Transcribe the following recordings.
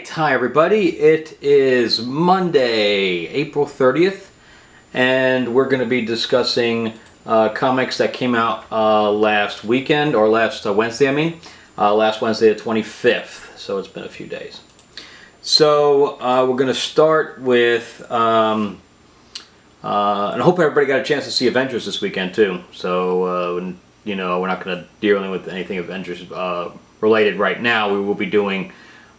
Alright, hi everybody. It is Monday, April 30th, and we're going to be discussing comics that came out last weekend, or last Wednesday, last Wednesday the 25th, so it's been a few days. So we're going to start with, and I hope everybody got a chance to see Avengers this weekend too, so you know, we're not going to deal with anything Avengers related right now. We will be doing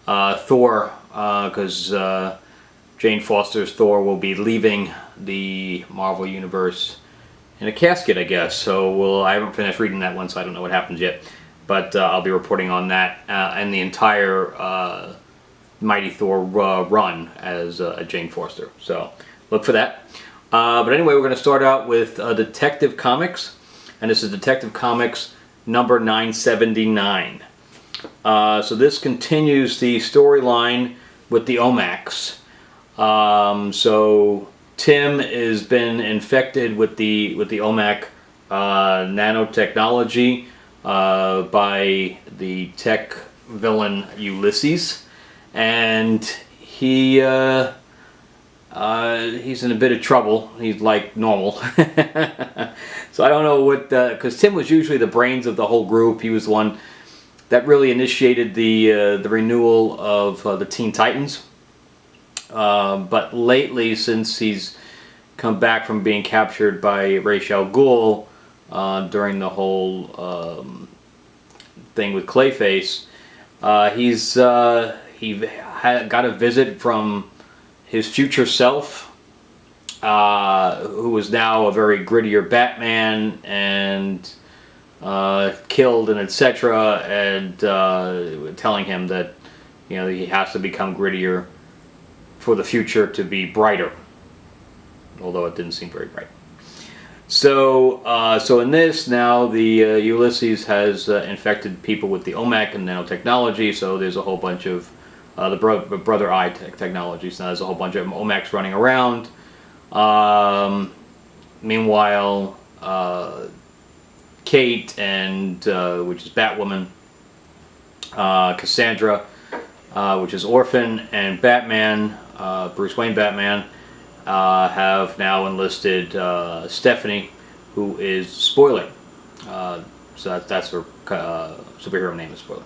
Thor, because Jane Foster's Thor will be leaving the Marvel Universe in a casket, I guess. So I haven't finished reading that one, so I don't know what happens yet. But I'll be reporting on that and the entire Mighty Thor run as Jane Foster. So look for that. But anyway, we're going to start out with Detective Comics, and this is Detective Comics number 979. So this continues the storyline with the Omax. So Tim has been infected with the OMAC nanotechnology by the tech villain Ulysses, and he's in a bit of trouble. He's like normal. So I don't know what, because Tim was usually the brains of the whole group. He was the one that really initiated the renewal of the Teen Titans. But lately, since he's come back from being captured by Ra's al Ghul during the whole thing with Clayface, he got a visit from his future self, who is now a very grittier Batman, and killed and etc., and telling him that, you know, he has to become grittier for the future to be brighter, although it didn't seem very bright. So so in this now, the Ulysses has infected people with the OMAC and nanotechnology, so there's a whole bunch of the brother eye technology, so there's a whole bunch of OMACs running around. Meanwhile, Kate, and which is Batwoman, Cassandra, which is Orphan, and Batman, Bruce Wayne Batman, have now enlisted Stephanie, who is Spoiler. So that's her superhero name, is Spoiler.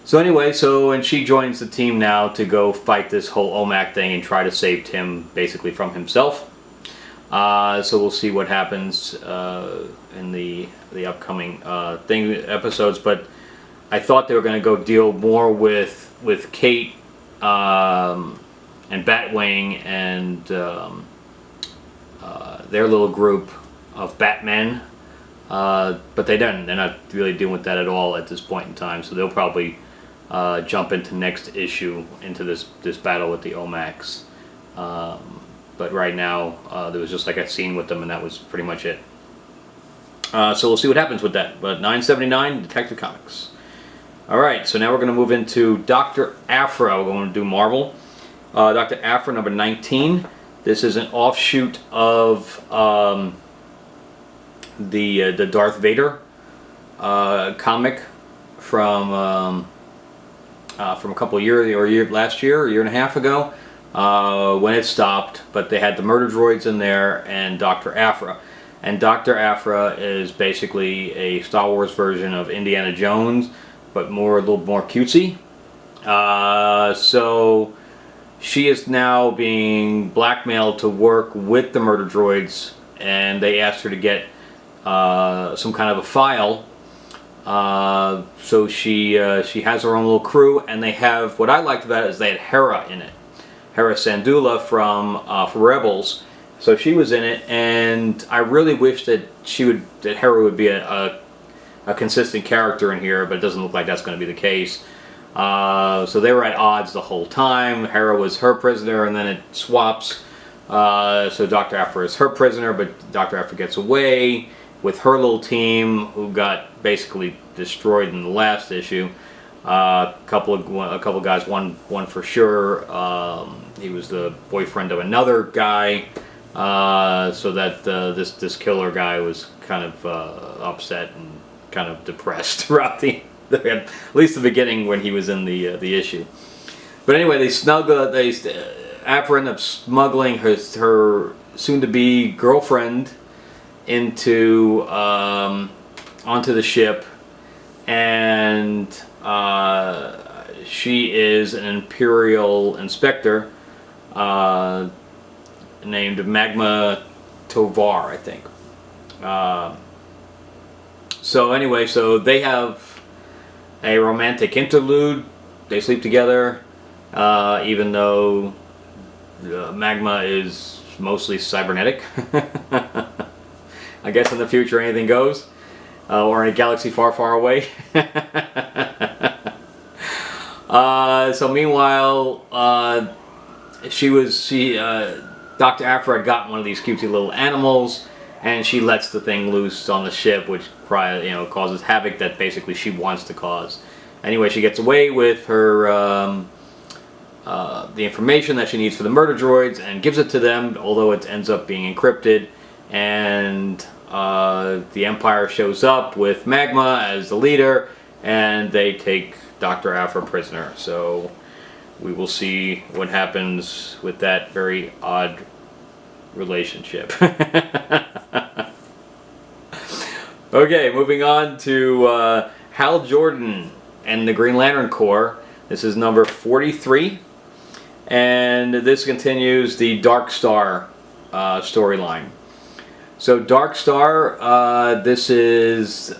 So anyway, and she joins the team now to go fight this whole OMAC thing and try to save Tim basically from himself. So we'll see what happens in the upcoming episodes. But I thought they were going to go deal more with Kate and Batwing and their little group of Batmen, but they didn't. They're not really dealing with that at all at this point in time. So they'll probably jump into next issue into this battle with the OMACs. But right now, there was just like a scene with them, and that was pretty much it. So we'll see what happens with that. But 979, Detective Comics. Alright, so now we're going to move into Dr. Aphra. We're going to do Marvel. Dr. Aphra number 19. This is an offshoot of the Darth Vader comic from a couple of years, or last year, or a year and a half ago. When it stopped, but they had the murder droids in there and Dr. Aphra. And Dr. Aphra is basically a Star Wars version of Indiana Jones, but a little more cutesy. So she is now being blackmailed to work with the murder droids, and they asked her to get some kind of a file. So she has her own little crew, and they have, what I liked about it is they had Hera in it. Hera Syndulla from Rebels, so she was in it, and I really wish that Hera would be a consistent character in here, but it doesn't look like that's going to be the case. So they were at odds the whole time. Hera was her prisoner, and then it swaps. So Dr. Aphra is her prisoner, but Dr. Aphra gets away with her little team, who got basically destroyed in the last issue. A couple of guys, one for sure. He was the boyfriend of another guy, so that this killer guy was kind of upset and kind of depressed throughout at least the beginning when he was in the issue. But anyway, Aphra ended up smuggling her soon-to-be girlfriend into onto the ship, and she is an Imperial inspector named Magma Tovar, I think. So anyway, so they have a romantic interlude. They sleep together, even though Magma is mostly cybernetic. I guess in the future anything goes, or in a galaxy far, far away. So meanwhile, Dr. Aphra had gotten one of these cutesy little animals, and she lets the thing loose on the ship, which causes havoc that basically she wants to cause. Anyway, she gets away with her the information that she needs for the murder droids and gives it to them, although it ends up being encrypted. And the Empire shows up with Magma as the leader, and they take Dr. Aphra prisoner. So we will see what happens with that very odd relationship. Okay, moving on to Hal Jordan and the Green Lantern Corps. This is number 43, and this continues the Dark Star storyline. So Dark Star, this is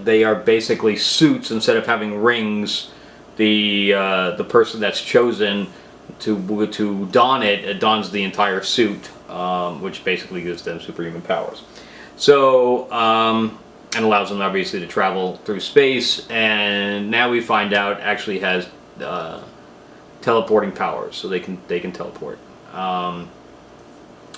they are basically suits instead of having rings. The person that's chosen to don it dons the entire suit, which basically gives them superhuman powers. So and allows them obviously to travel through space, and now we find out actually has teleporting powers, so they can teleport.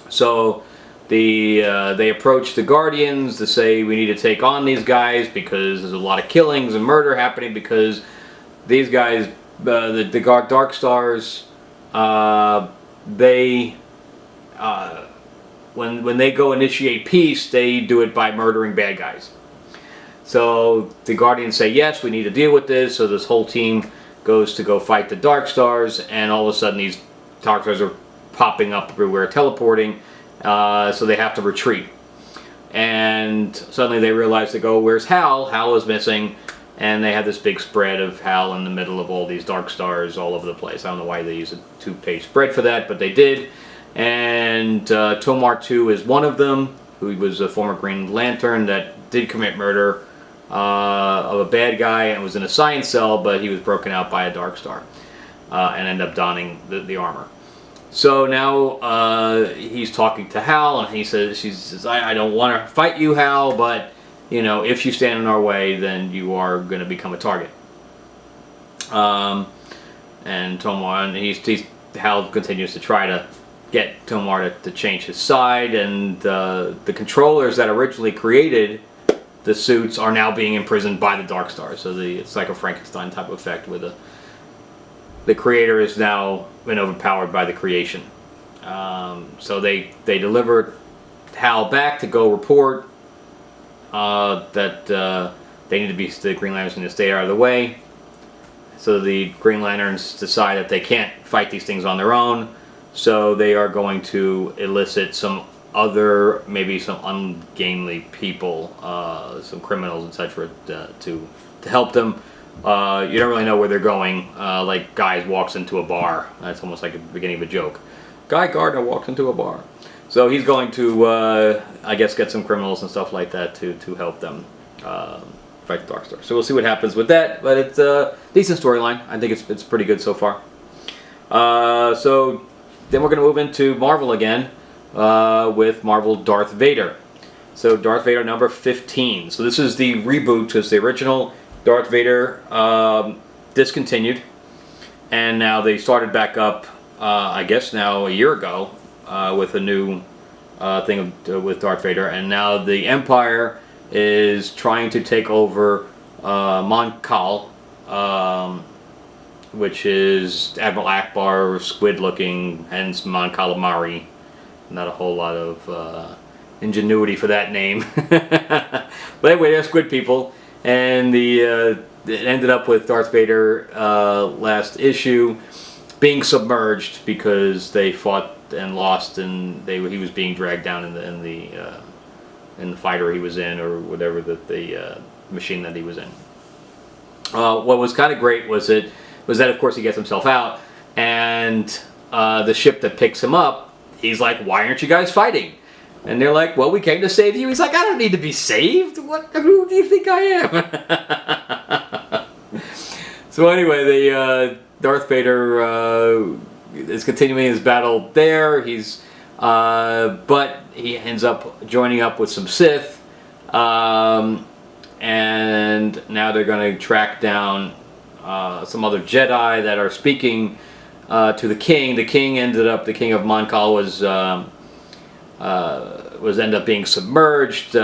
So they approach the Guardians to say we need to take on these guys because there's a lot of killings and murder happening, because these guys, the Dark Stars, when they go initiate peace, they do it by murdering bad guys. So the Guardians say, yes, we need to deal with this. So this whole team goes to go fight the Dark Stars, and all of a sudden these Dark Stars are popping up everywhere, teleporting. So they have to retreat. And suddenly they realize, they go, where's Hal? Hal is missing. And they have this big spread of Hal in the middle of all these Dark Stars all over the place. I don't know why they use a 2-page spread for that, but they did. And Tomar 2 is one of them, who was a former Green Lantern that did commit murder of a bad guy and was in a science cell, but he was broken out by a Dark Star and ended up donning the armor. So now he's talking to Hal, and she says, I don't want to fight you, Hal, but if you stand in our way, then you are going to become a target. And Tomar, and Hal continues to try to get Tomar to change his side, and the controllers that originally created the suits are now being imprisoned by the Dark Stars. So it's like a Frankenstein type of effect, where the creator is now been overpowered by the creation. So they deliver Hal back to go report that they need to be, the Green Lanterns need to stay out of the way. So the Green Lanterns decide that they can't fight these things on their own, so they are going to elicit some other, maybe some ungainly people, some criminals, etc., to help them. You don't really know where they're going. Like Guy walks into a bar. That's almost like the beginning of a joke. Guy Gardner walks into a bar. So he's going to, I guess, get some criminals and stuff like that to help them fight the Dark Star. So we'll see what happens with that. But it's a decent storyline. I think it's pretty good so far. So then we're going to move into Marvel again with Marvel Darth Vader. So Darth Vader number 15. So this is the reboot, because the original Darth Vader discontinued, and now they started back up, I guess now a year ago, with a new thing with Darth Vader, and now the Empire is trying to take over Mon Cal, which is Admiral Akbar, squid-looking, hence Mon Calamari. Not a whole lot of ingenuity for that name. But anyway, they're squid people, and it ended up with Darth Vader last issue being submerged because they fought and lost, and he was being dragged down in the fighter he was in, or whatever the machine that he was in. What was kind of great was that of course he gets himself out, and the ship that picks him up, he's like, "Why aren't you guys fighting?" And they're like, "Well, we came to save you." He's like, "I don't need to be saved. Who do you think I am?" So anyway, the Darth Vader is continuing his battle there. But he ends up joining up with some Sith, and now they're going to track down some other Jedi that are speaking to the king. The king the king of Monkal was ended up being submerged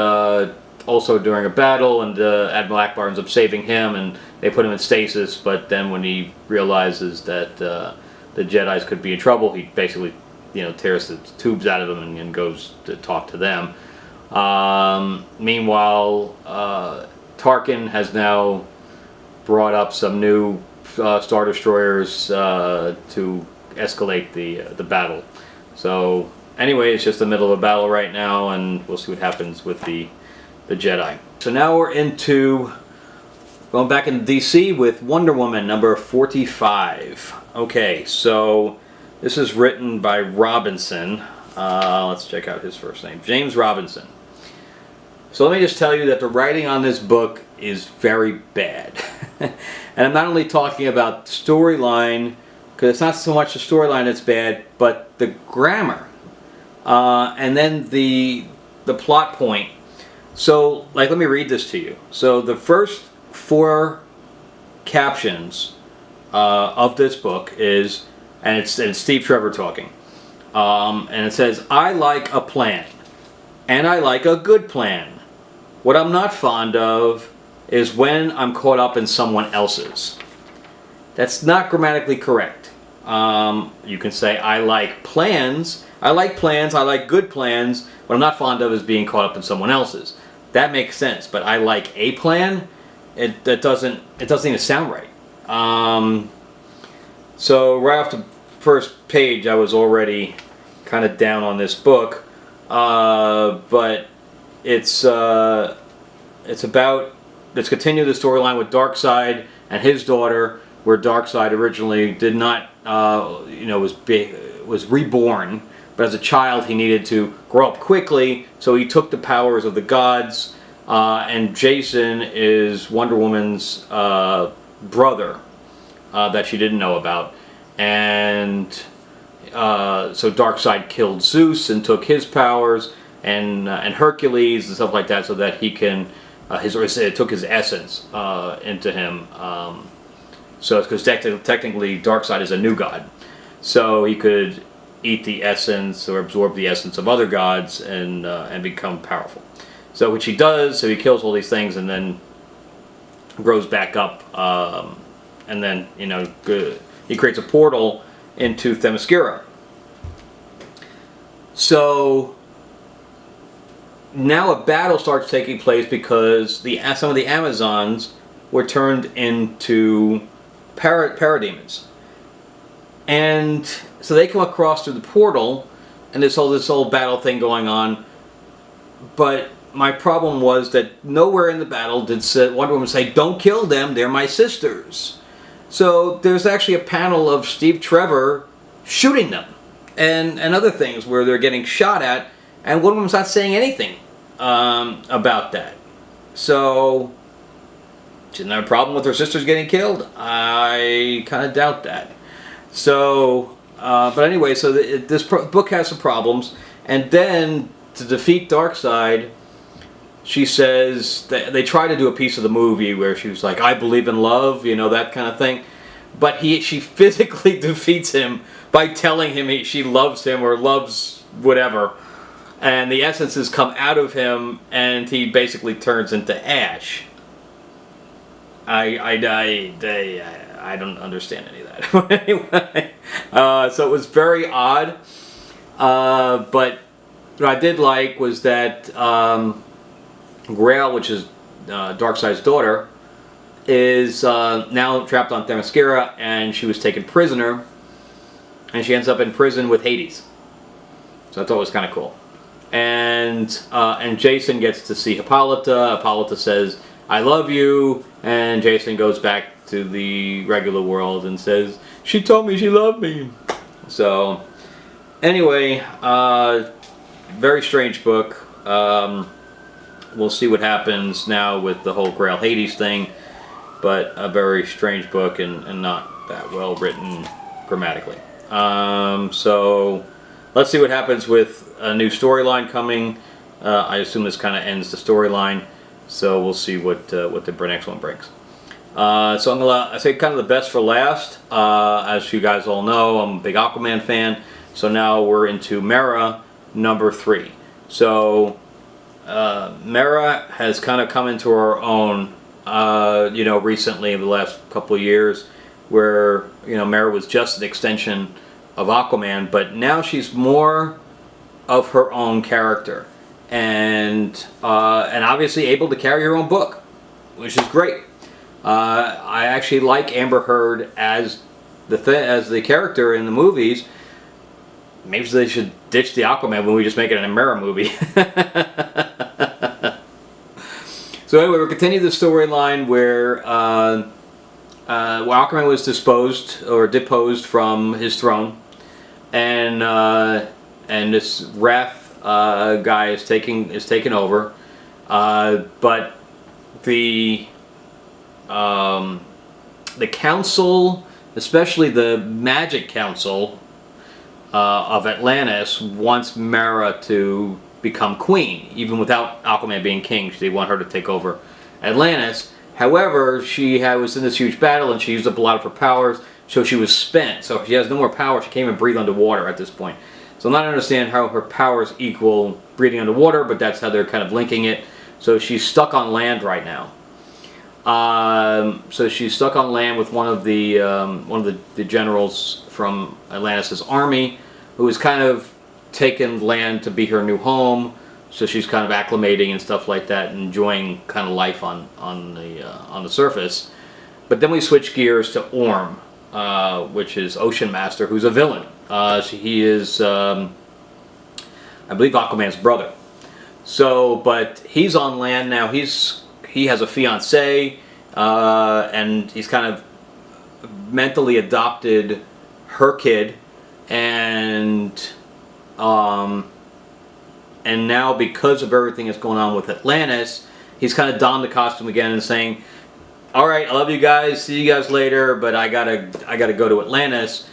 also during a battle, and Admiral Aphra ends up saving him, and they put him in stasis. But then when he realizes that the Jedis could be in trouble, he basically tears the tubes out of them and goes to talk to them. Meanwhile, Tarkin has now brought up some new Star Destroyers to escalate the battle. So anyway, it's just the middle of a battle right now, and we'll see what happens with the Jedi. So now we're going back into DC with Wonder Woman number 45. Okay, so this is written by Robinson. Let's check out his first name, James Robinson. So let me just tell you that the writing on this book is very bad. And I'm not only talking about storyline, because it's not so much the storyline that's bad, but the grammar. And then the plot point. So, let me read this to you. So the first 4 captions of this book is, and it's Steve Trevor talking, and it says, "I like a plan, and I like a good plan. What I'm not fond of is when I'm caught up in someone else's." That's not grammatically correct. You can say, I like plans, I like good plans. What I'm not fond of is being caught up in someone else's. That makes sense, but I like a plan, it doesn't even sound right. So right off the first page, I was already kind of down on this book, but let's continue the storyline with Darkseid and his daughter, where Darkseid originally did not, was reborn, but as a child he needed to grow up quickly, so he took the powers of the gods, and Jason is Wonder Woman's brother that she didn't know about, and so Darkseid killed Zeus and took his powers, and Hercules and stuff like that, so that he can it took his essence into him. So because technically Darkseid is a new god, so he could eat the essence or absorb the essence of other gods and become powerful. So which he does. So he kills all these things and then grows back up, and then he creates a portal into Themyscira. So now a battle starts taking place because some of the Amazons were turned into parademons, and so they come across through the portal, and this whole battle thing going on. But my problem was that nowhere in the battle did Wonder Woman say, "Don't kill them, they're my sisters." So there's actually a panel of Steve Trevor shooting them and other things where they're getting shot at, and Wonder Woman's not saying anything about that. So she didn't have a problem with her sisters getting killed. I kind of doubt that. So, but anyway, so this book has some problems, and then to defeat Darkseid, she says that they try to do a piece of the movie where she was like, "I believe in love," that kind of thing. But she physically defeats him by telling him she loves him or loves whatever, and the essences come out of him, and he basically turns into ash. I don't understand any of that. But anyway, so it was very odd. But what I did like was that Grail, which is Darkseid's daughter, is now trapped on Themyscira, and she was taken prisoner and she ends up in prison with Hades. So I thought it was kind of cool. And Jason gets to see Hippolyta. Hippolyta says, "I love you," and Jason goes back to the regular world and says, "She told me she loved me." So anyway, very strange book. We'll see what happens now with the whole Grail Hades thing, but a very strange book and not that well written grammatically. So let's see what happens with a new storyline coming. I assume this kind of ends the storyline, so we'll see what the next one brings. So I'm gonna say kind of the best for last. As you guys all know, I'm a big Aquaman fan. So now we're into Mera number 3. So Mera has kind of come into her own, you know, recently in the last couple of years, where, you know, Mera was just an extension of Aquaman, but now she's more of her own character, and obviously able to carry her own book, which is great. I actually like Amber Heard as the character in the movies. Maybe they should ditch the Aquaman when we just make it a Mera movie. So anyway, we're continuing the storyline where Aquaman was deposed from his throne, and this Wrath guy is taking over, but the council, especially the Magic Council of Atlantis, wants Mera to become queen, even without Aquaman being king. They want her to take over Atlantis. However, she was in this huge battle and she used up a lot of her powers, so she was spent. So she has no more power. She can't even breathe underwater at this point. So I'm not understand how her powers equal breathing underwater, but that's how they're kind of linking it. So she's stuck on land right now. So she's stuck on land with one of the generals from Atlantis' army, who has kind of taken land to be her new home. So she's kind of acclimating and stuff like that, and enjoying kind of life on the surface. But then we switch gears to Orm, which is Ocean Master, who's a villain. He is, I believe, Aquaman's brother. So, but he's on land now. He has a fiancée, and he's kind of mentally adopted her kid, and now, because of everything that's going on with Atlantis, he's kind of donned the costume again and saying, "All right, I love you guys. See you guys later, but I gotta go to Atlantis."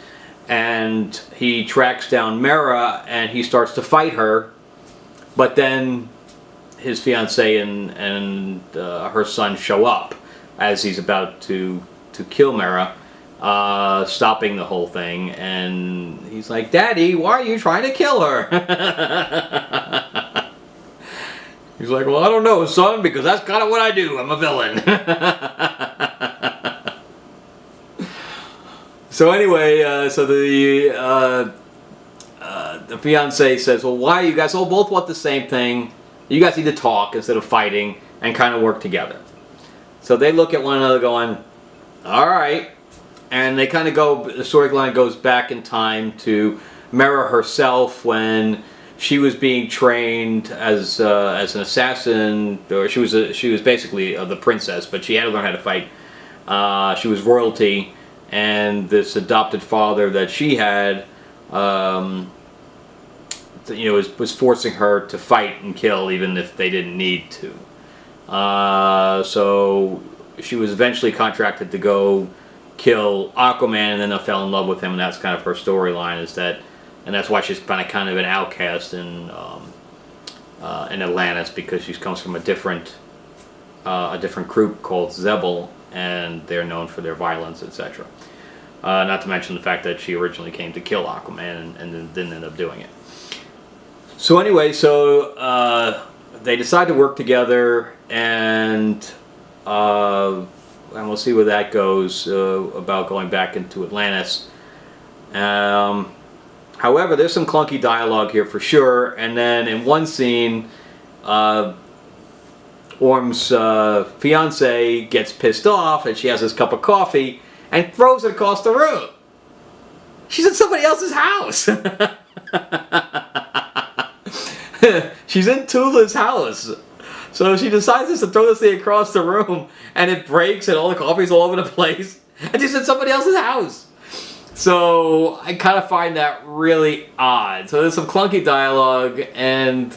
And he tracks down Mera and he starts to fight her, but then his fiancée and her son show up as he's about to kill Mera, stopping the whole thing. And he's like, "Daddy, why are you trying to kill her?" He's like, "Well, I don't know, son, because that's kind of what I do. I'm a villain." So anyway, so the fiancé says, "Well, why you guys all both want the same thing? You guys need to talk instead of fighting and kind of work together." So they look at one another going, "All right." And they kind of the storyline goes back in time to Mera herself when she was being trained as an assassin, or she was basically the princess, but she had to learn how to fight. She was royalty, and this adopted father that she had, was forcing her to fight and kill, even if they didn't need to. So she was eventually contracted to go kill Aquaman, and then they fell in love with him, and that's kind of her storyline. And that's why she's kind of an outcast in Atlantis, because she comes from a different group called Zebel, and they're known for their violence, etc. Not to mention the fact that she originally came to kill Aquaman and then didn't end up doing it. So anyway, they decide to work together, and we'll see where that goes, about going back into Atlantis. However, there's some clunky dialogue here for sure, and then in one scene, Orm's fiancée gets pissed off, and she has this cup of coffee and throws it across the room. She's in somebody else's house. She's in Tula's house. So she decides to throw this thing across the room, and it breaks, and all the coffee's all over the place. And she's in somebody else's house. So I kind of find that really odd. So there's some clunky dialogue, and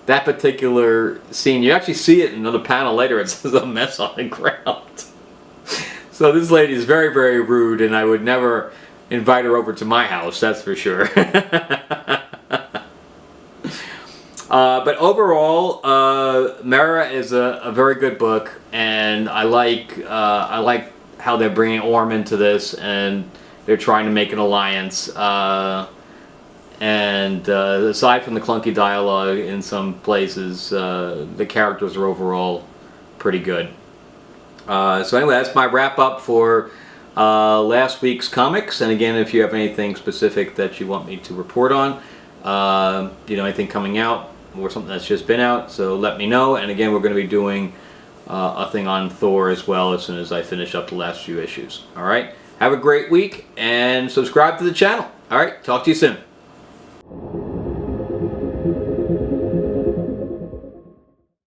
that particular scene, you actually see it in another panel later. It says a mess on the ground. So this lady is very, very rude, and I would never invite her over to my house, that's for sure. But overall, Mera is a very good book, and I like how they're bringing Orm into this, and they're trying to make an alliance. And aside from the clunky dialogue in some places, the characters are overall pretty good. So anyway, that's my wrap up for last week's comics. And again, if you have anything specific that you want me to report on, you know, anything coming out or something that's just been out, so let me know. And again, we're going to be doing a thing on Thor as well as soon as I finish up the last few issues. Alright, have a great week and subscribe to the channel. Alright, talk to you soon.